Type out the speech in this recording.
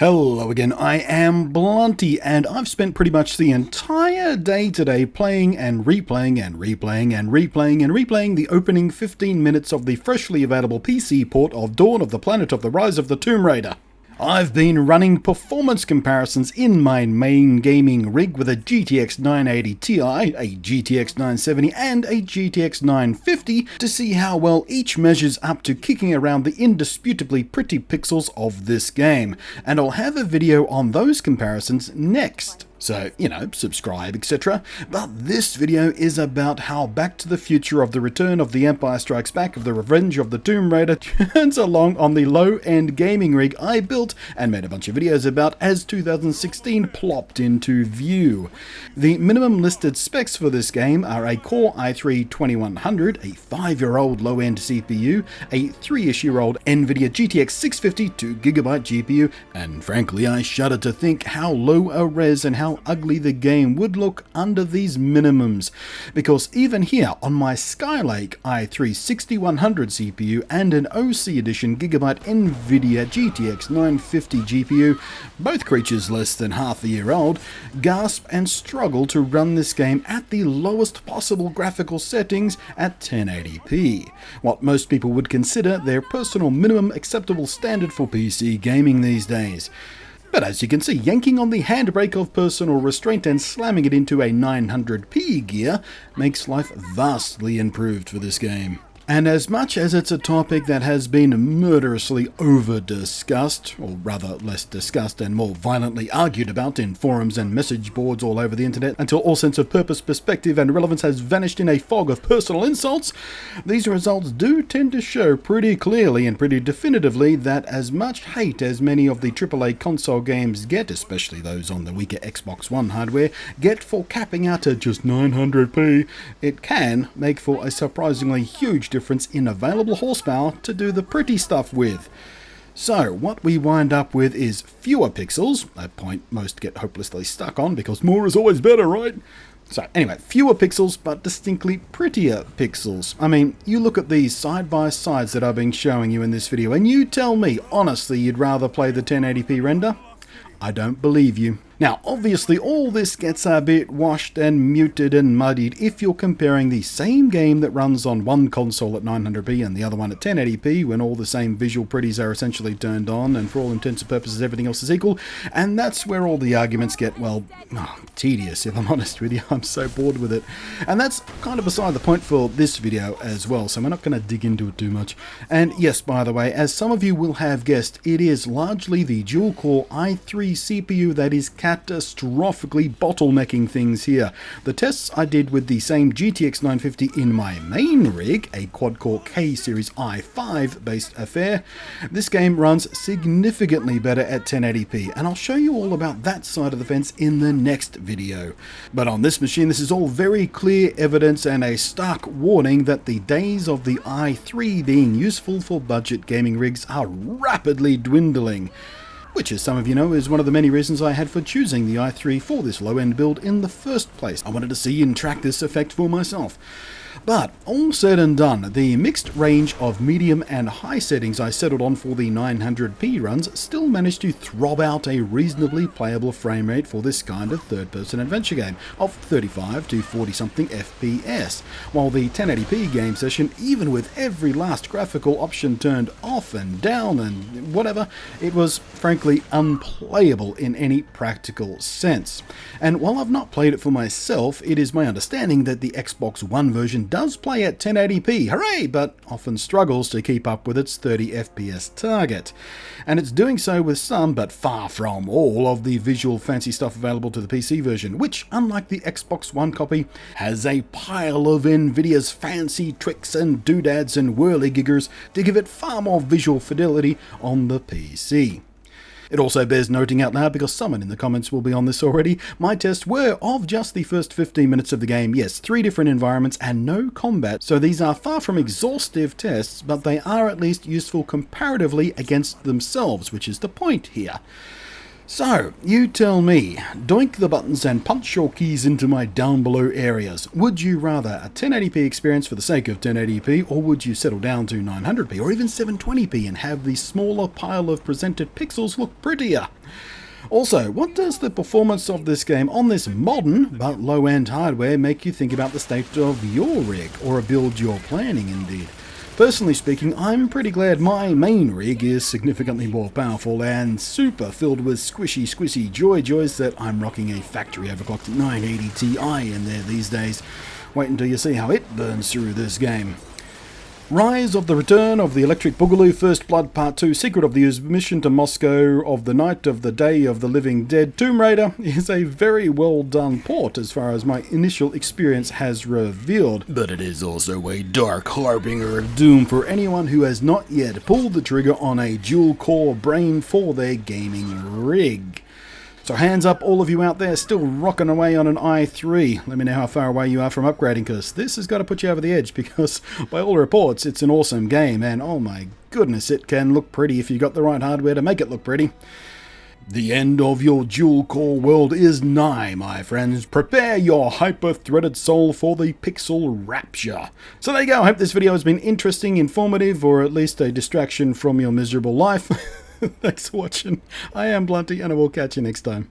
Hello again, I am Blunty, and I've spent pretty much the entire day today playing and replaying the opening 15 minutes of the freshly available PC port of Dawn of the Planet of the Rise of the Tomb Raider. I've been running performance comparisons in my main gaming rig with a GTX 980 Ti, a GTX 970 and a GTX 950 to see how well each measures up to kicking around the indisputably pretty pixels of this game, and I'll have a video on those comparisons next. So, subscribe, etc. But this video is about how Back to the Future of the Return of the Empire Strikes Back of the Revenge of the Tomb Raider turns along on the low-end gaming rig I built and made a bunch of videos about as 2016 plopped into view. The minimum listed specs for this game are a Core i3-2100, a 5-year-old low-end CPU, a 3-ish-year-old NVIDIA GTX 650 2GB GPU, and frankly I shudder to think how low a res and how ugly the game would look under these minimums, because even here on my Skylake i3-6100 CPU and an OC Edition Gigabyte NVIDIA GTX 950 GPU, both creatures less than half a year old, gasp and struggle to run this game at the lowest possible graphical settings at 1080p, what most people would consider their personal minimum acceptable standard for PC gaming these days. But as you can see, yanking on the handbrake of personal restraint and slamming it into a 900p gear makes life vastly improved for this game. And as much as it's a topic that has been murderously over-discussed, or rather less discussed and more violently argued about in forums and message boards all over the internet until all sense of purpose, perspective and relevance has vanished in a fog of personal insults, these results do tend to show pretty clearly and pretty definitively that as much hate as many of the AAA console games get, especially those on the weaker Xbox One hardware, get for capping out at just 900p, it can make for a surprisingly huge difference in available horsepower to do the pretty stuff with. So what we wind up with is fewer pixels, a point most get hopelessly stuck on because more is always better, right? So anyway, fewer pixels but distinctly prettier pixels. I mean, you look at these side by sides that I've been showing you in this video and you tell me honestly you'd rather play the 1080p render? I don't believe you. Now, obviously all this gets a bit washed and muted and muddied if you're comparing the same game that runs on one console at 900p and the other one at 1080p when all the same visual pretties are essentially turned on and for all intents and purposes everything else is equal, and that's where all the arguments get, well, tedious if I'm honest with you. I'm so bored with it. And that's kind of beside the point for this video as well, so we're not going to dig into it too much. And yes, by the way, as some of you will have guessed, it is largely the dual-core i3 CPU that is catastrophically bottlenecking things here. The tests I did with the same GTX 950 in my main rig, a quad-core K-series i5 based affair, this game runs significantly better at 1080p, and I'll show you all about that side of the fence in the next video. But on this machine, this is all very clear evidence and a stark warning that the days of the i3 being useful for budget gaming rigs are rapidly dwindling. Which, as some of you know, is one of the many reasons I had for choosing the i3 for this low-end build in the first place. I wanted to see and track this effect for myself. But all said and done, the mixed range of medium and high settings I settled on for the 900p runs still managed to throb out a reasonably playable frame rate for this kind of third-person adventure game of 35 to 40-something FPS, while the 1080p game session, even with every last graphical option turned off and down and whatever, it was frankly unplayable in any practical sense. And while I've not played it for myself, it is my understanding that the Xbox One version does play at 1080p, hooray, but often struggles to keep up with its 30 FPS target. And it's doing so with some, but far from all, of the visual fancy stuff available to the PC version, which, unlike the Xbox One copy, has a pile of Nvidia's fancy tricks and doodads and whirligiggers to give it far more visual fidelity on the PC. It also bears noting out loud, because someone in the comments will be on this already, my tests were of just the first 15 minutes of the game. Yes, 3 different environments and no combat, so these are far from exhaustive tests, but they are at least useful comparatively against themselves, which is the point here. So, you tell me, doink the buttons and punch your keys into my down below areas. Would you rather a 1080p experience for the sake of 1080p, or would you settle down to 900p or even 720p and have the smaller pile of presented pixels look prettier? Also, what does the performance of this game on this modern but low-end hardware make you think about the state of your rig, or a build you're planning indeed? Personally speaking, I'm pretty glad my main rig is significantly more powerful and super filled with squishy joys that I'm rocking a factory overclocked 980 Ti in there these days. Wait until you see how it burns through this game. Rise of the Return of the Electric Boogaloo, First Blood Part 2, Secret of the Mission to Moscow of the Night of the Day of the Living Dead, Tomb Raider is a very well done port as far as my initial experience has revealed, but it is also a dark harbinger of doom for anyone who has not yet pulled the trigger on a dual-core brain for their gaming rig. So hands up all of you out there still rocking away on an i3. Let me know how far away you are from upgrading, because this has got to put you over the edge, because by all reports it's an awesome game, and oh my goodness, it can look pretty if you got the right hardware to make it look pretty. The end of your dual-core world is nigh, my friends. Prepare your hyper-threaded soul for the pixel rapture. So there you go. I hope this video has been interesting, informative, or at least a distraction from your miserable life. Thanks for watching. I am Blunty, and I will catch you next time.